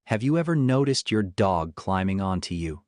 Have you ever noticed your dog climbing onto you?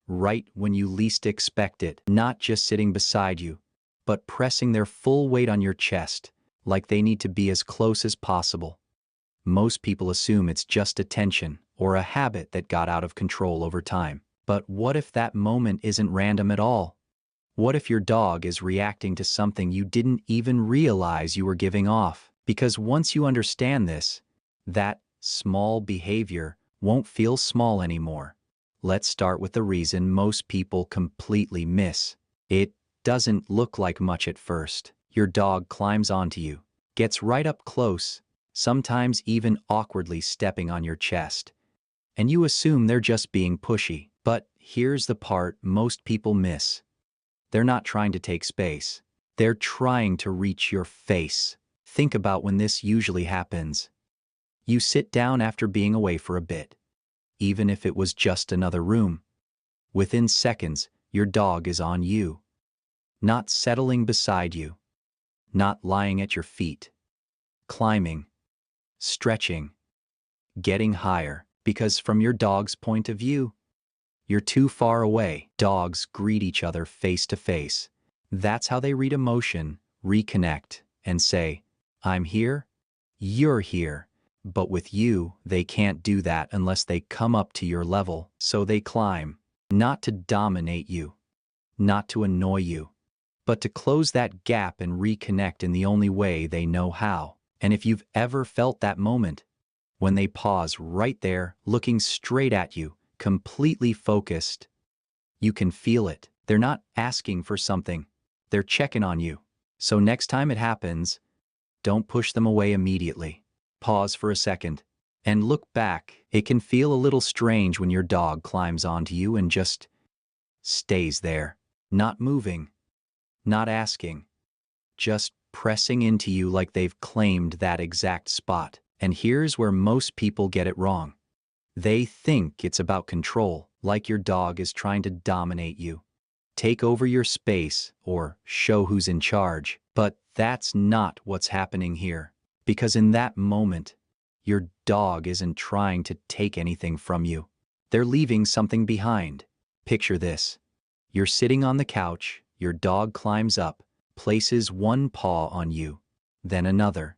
Right when you least expect it, not just sitting beside you, but pressing their full weight on your chest, like they need to be as close as possible. Most people assume it's just attention or a habit that got out of control over time. But what if that moment isn't random at all? What if your dog is reacting to something you didn't even realize you were giving off? Because once you understand this, that small behavior won't feel small anymore. Let's start with the reason most people completely miss. It doesn't look like much at first. Your dog climbs onto you, gets right up close, sometimes even awkwardly stepping on your chest. And you assume they're just being pushy. But here's the part most people miss. They're not trying to take space. They're trying to reach your face. Think about when this usually happens. You sit down after being away for a bit, even if it was just another room. Within seconds, your dog is on you. Not settling beside you. Not lying at your feet. Climbing. Stretching. Getting higher. Because from your dog's point of view, you're too far away. Dogs greet each other face to face. That's how they read emotion, reconnect, and say, I'm here, you're here. But with you, they can't do that unless they come up to your level. So they climb, not to dominate you, not to annoy you, but to close that gap and reconnect in the only way they know how. And if you've ever felt that moment, when they pause right there, looking straight at you, completely focused, you can feel it. They're not asking for something. They're checking on you. So next time it happens, don't push them away immediately. Pause for a second and look back. It can feel a little strange when your dog climbs onto you and just stays there, not moving, not asking, just pressing into you like they've claimed that exact spot. And here's where most people get it wrong. They think it's about control, like your dog is trying to dominate you, take over your space, or show who's in charge. But that's not what's happening here. Because in that moment, your dog isn't trying to take anything from you. They're leaving something behind. Picture this. You're sitting on the couch, your dog climbs up, places one paw on you, then another,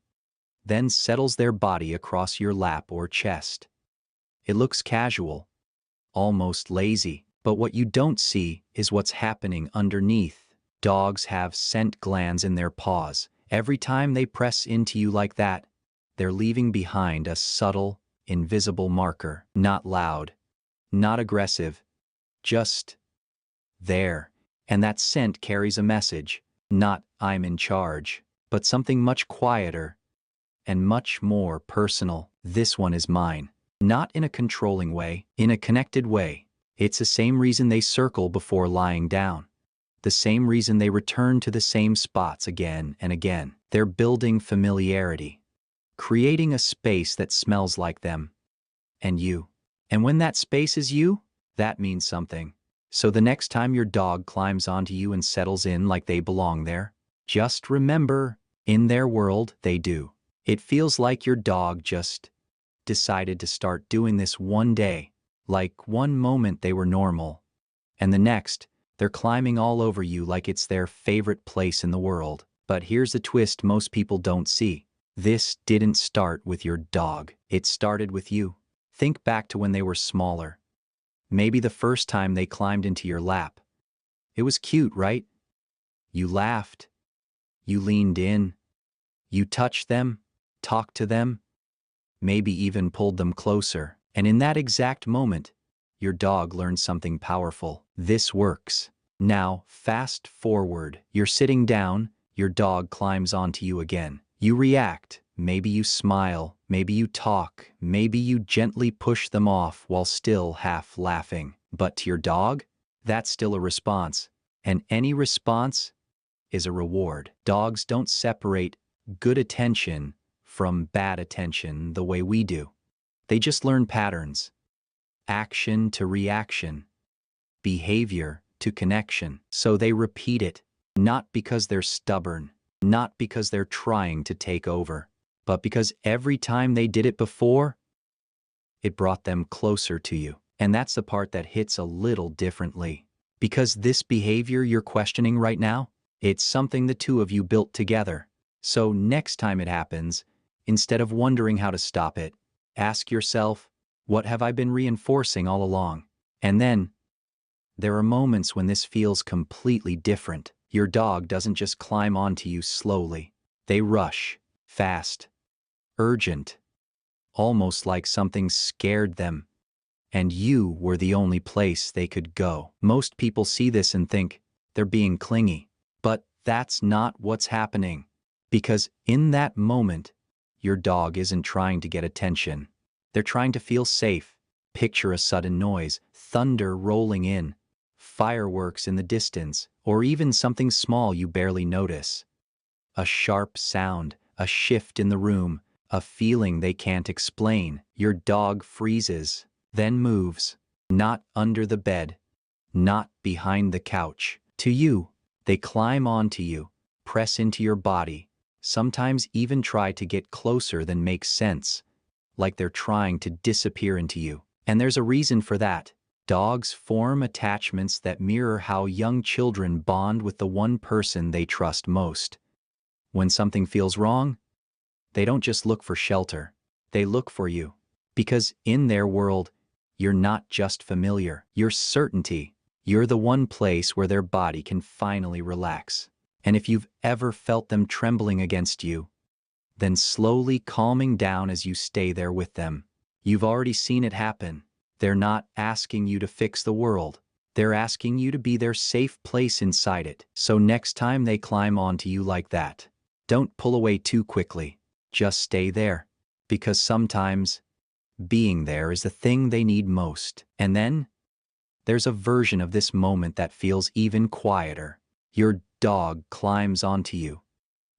then settles their body across your lap or chest. It looks casual, almost lazy, but what you don't see is what's happening underneath. Dogs have scent glands in their paws. Every time they press into you like that, they're leaving behind a subtle, invisible marker. Not loud, not aggressive, just there. And that scent carries a message. Not I'm in charge, but something much quieter and much more personal. This one is mine. Not in a controlling way, in a connected way. It's the same reason they circle before lying down. The same reason they return to the same spots again and again. They're building familiarity, creating a space that smells like them and you. And when that space is you, that means something. So the next time your dog climbs onto you and settles in like they belong there, just remember, in their world, they do. It feels like your dog just decided to start doing this one day, like one moment they were normal, and the next, they're climbing all over you like it's their favorite place in the world. But here's the twist most people don't see. This didn't start with your dog. It started with you. Think back to when they were smaller. Maybe the first time they climbed into your lap. It was cute, right? You laughed. You leaned in. You touched them, talked to them, maybe even pulled them closer. And in that exact moment, your dog learned something powerful. This works. Now, fast forward. You're sitting down, your dog climbs onto you again. You react. Maybe you smile. Maybe you talk. Maybe you gently push them off while still half laughing. But to your dog, that's still a response. And any response is a reward. Dogs don't separate good attention from bad attention the way we do. They just learn patterns. Action to reaction. Behavior to connection. So they repeat it, not because they're stubborn, not because they're trying to take over, but because every time they did it before, it brought them closer to you. And that's the part that hits a little differently. Because this behavior you're questioning right now, it's something the two of you built together. So next time it happens, instead of wondering how to stop it, ask yourself, what have I been reinforcing all along? And then, there are moments when this feels completely different. Your dog doesn't just climb onto you slowly. They rush, fast, urgent, almost like something scared them, and you were the only place they could go. Most people see this and think they're being clingy, but that's not what's happening. Because in that moment, your dog isn't trying to get attention. They're trying to feel safe. Picture a sudden noise, thunder rolling in, fireworks in the distance, or even something small you barely notice. A sharp sound, a shift in the room, a feeling they can't explain. Your dog freezes, then moves. Not under the bed, not behind the couch. To you, they climb onto you, press into your body, sometimes even try to get closer than makes sense, like they're trying to disappear into you. And there's a reason for that. Dogs form attachments that mirror how young children bond with the one person they trust most. When something feels wrong, they don't just look for shelter, they look for you. Because in their world, you're not just familiar, you're certainty. You're the one place where their body can finally relax. And if you've ever felt them trembling against you, then slowly calming down as you stay there with them. You've already seen it happen. They're not asking you to fix the world. They're asking you to be their safe place inside it. So next time they climb onto you like that, don't pull away too quickly. Just stay there. Because sometimes, being there is the thing they need most. And then, there's a version of this moment that feels even quieter. Your dog climbs onto you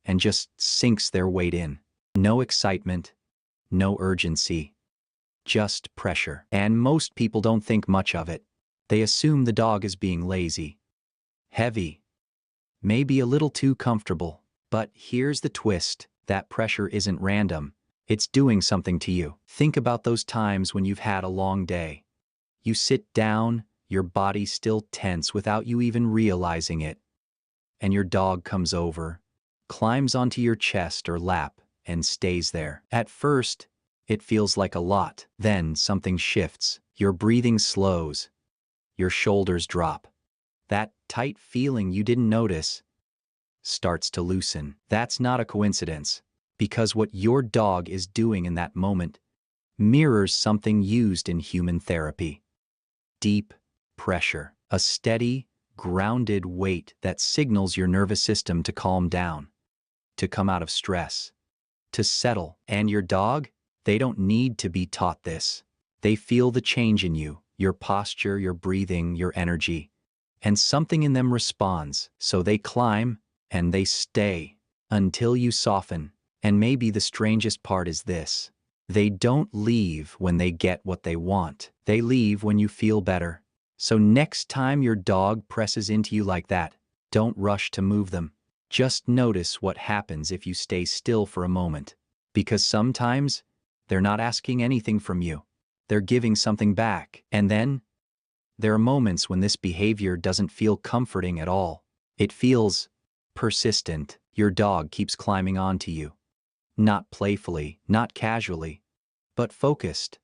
and just sinks their weight in. No excitement, no urgency, just pressure. And most people don't think much of it. They assume the dog is being lazy, heavy, maybe a little too comfortable. But here's the twist. That pressure isn't random. It's doing something to you. Think about those times when you've had a long day. You sit down, your body still tense without you even realizing it. And your dog comes over, climbs onto your chest or lap, and stays there. At first, it feels like a lot. Then something shifts. Your breathing slows. Your shoulders drop. That tight feeling you didn't notice starts to loosen. That's not a coincidence, because what your dog is doing in that moment mirrors something used in human therapy. Deep pressure, a steady, grounded weight that signals your nervous system to calm down, to come out of stress, to settle. And your dog, they don't need to be taught this. They feel the change in you, your posture, your breathing, your energy, and something in them responds. So they climb and they stay until you soften. And maybe the strangest part is this. They don't leave when they get what they want. They leave when you feel better. So next time your dog presses into you like that, don't rush to move them. Just notice what happens if you stay still for a moment. Because sometimes, they're not asking anything from you. They're giving something back. And then, there are moments when this behavior doesn't feel comforting at all. It feels persistent. Your dog keeps climbing onto you. Not playfully, not casually, but focused.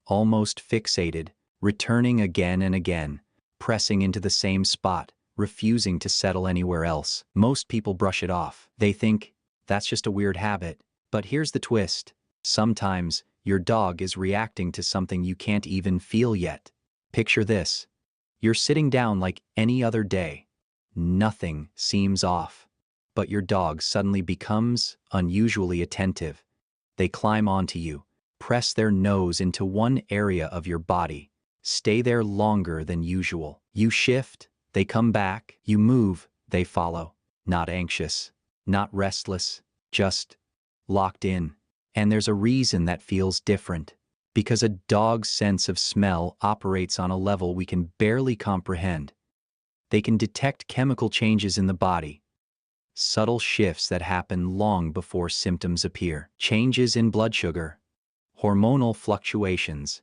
Almost fixated, returning again and again, pressing into the same spot, refusing to settle anywhere else. Most people brush it off. They think, that's just a weird habit. But here's the twist. Sometimes, your dog is reacting to something you can't even feel yet. Picture this. You're sitting down like any other day. Nothing seems off. But your dog suddenly becomes unusually attentive. They climb onto you, press their nose into one area of your body, stay there longer than usual. You shift, they come back. You move, they follow. Not anxious, not restless, just locked in. And there's a reason that feels different. Because a dog's sense of smell operates on a level we can barely comprehend. They can detect chemical changes in the body, subtle shifts that happen long before symptoms appear. Changes in blood sugar, hormonal fluctuations,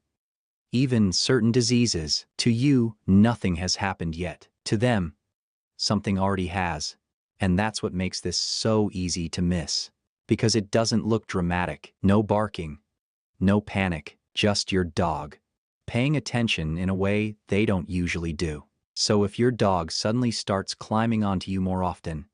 even certain diseases. To you, nothing has happened yet. To them, something already has. And that's what makes this so easy to miss. Because it doesn't look dramatic. No barking, no panic, just your dog paying attention in a way they don't usually do. So if your dog suddenly starts climbing onto you more often,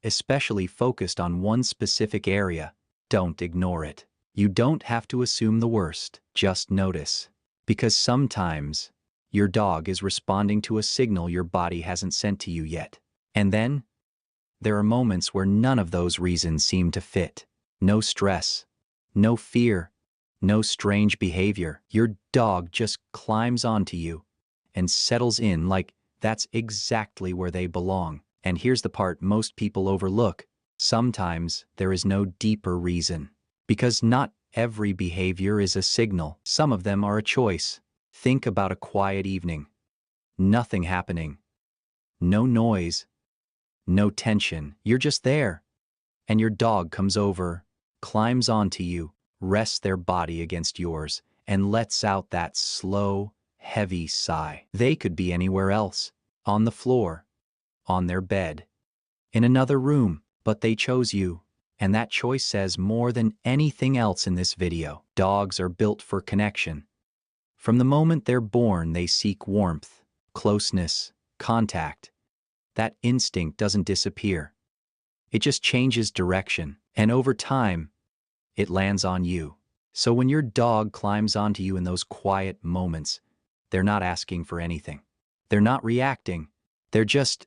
especially focused on one specific area, don't ignore it. You don't have to assume the worst, just notice. Because sometimes, your dog is responding to a signal your body hasn't sent to you yet. And then, there are moments where none of those reasons seem to fit. No stress, no fear, no strange behavior. Your dog just climbs onto you and settles in like that's exactly where they belong. And here's the part most people overlook. Sometimes there is no deeper reason. Because not every behavior is a signal. Some of them are a choice. Think about a quiet evening. Nothing happening. No noise. No tension. You're just there. And your dog comes over, climbs onto you, rests their body against yours, and lets out that slow, heavy sigh. They could be anywhere else. On the floor. On their bed. In another room. But they chose you. And that choice says more than anything else in this video. Dogs are built for connection. From the moment they're born, they seek warmth, closeness, contact. That instinct doesn't disappear. It just changes direction. And over time, it lands on you. So when your dog climbs onto you in those quiet moments, they're not asking for anything. They're not reacting. They're just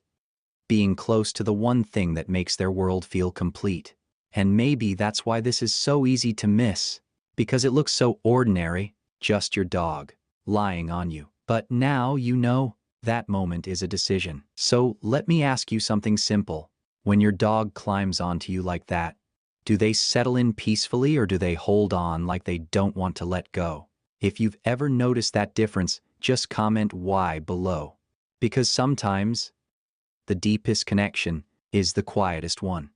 being close to the one thing that makes their world feel complete. And maybe that's why this is so easy to miss, because it looks so ordinary, just your dog, lying on you. But now you know that moment is a decision. So let me ask you something simple. When your dog climbs onto you like that, do they settle in peacefully or do they hold on like they don't want to let go? If you've ever noticed that difference, just comment why below. Because sometimes, the deepest connection is the quietest one.